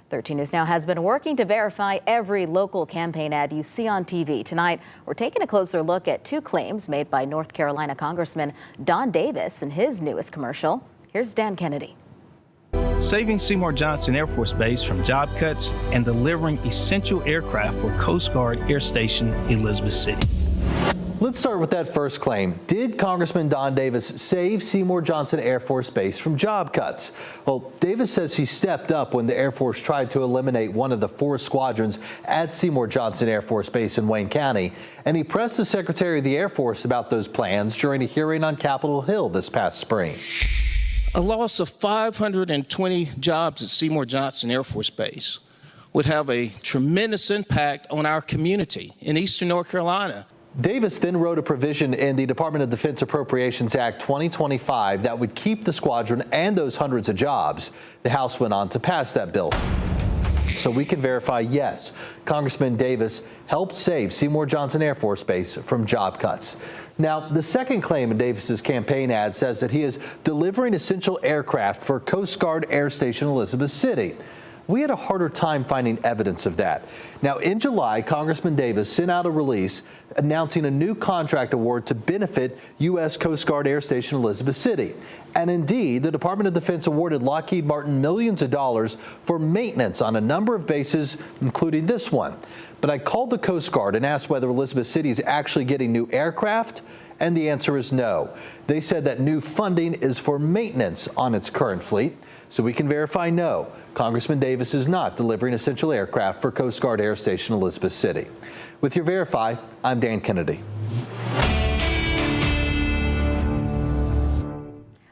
13 News Now has been working to verify every local campaign ad you see on TV. Tonight, we're taking a closer look at two claims made by North Carolina Congressman Don Davis in his newest commercial. Here's Dan Kennedy. Saving Seymour Johnson Air Force Base from job cuts and delivering essential aircraft for Coast Guard Air Station Elizabeth City. Let's start with that first claim. Did Congressman Don Davis save Seymour Johnson Air Force Base from job cuts? Well, Davis says he stepped up when the Air Force tried to eliminate one of the 4 squadrons at Seymour Johnson Air Force Base in Wayne County, and he pressed the Secretary of the Air Force about those plans during a hearing on Capitol Hill this past spring. A loss of 520 jobs at Seymour Johnson Air Force Base would have a tremendous impact on our community in eastern North Carolina. Davis then wrote a provision in the Department of Defense Appropriations Act 2025 that would keep the squadron and those hundreds of jobs. The House went on to pass that bill. So we can verify, yes, Congressman Davis helped save Seymour Johnson Air Force Base from job cuts. Now, the second claim in Davis's campaign ad says that he is delivering essential aircraft for Coast Guard Air Station Elizabeth City. We had a harder time finding evidence of that. Now, in July, Congressman Davis sent out a release announcing a new contract award to benefit U.S. Coast Guard Air Station Elizabeth City. And indeed, the Department of Defense awarded Lockheed Martin millions of dollars for maintenance on a number of bases, including this one. But I called the Coast Guard and asked whether Elizabeth City is actually getting new aircraft, and the answer is no. They said that new funding is for maintenance on its current fleet. So we can verify no, Congressman Davis is not delivering essential aircraft for Coast Guard Air Station Elizabeth City. With your Verify, I'm Dan Kennedy.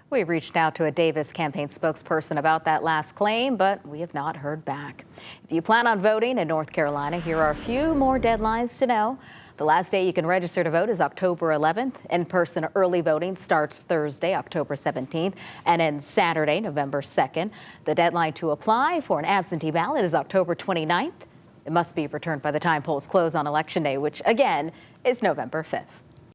We've reached out to a Davis campaign spokesperson about that last claim, but we have not heard back. If you plan on voting in North Carolina, here are a few more deadlines to know. The last day you can register to vote is October 11th. In-person early voting starts Thursday, October 17th, and ends Saturday, November 2nd. The deadline to apply for an absentee ballot is October 29th. It must be returned by the time polls close on Election Day, which, again, is November 5th.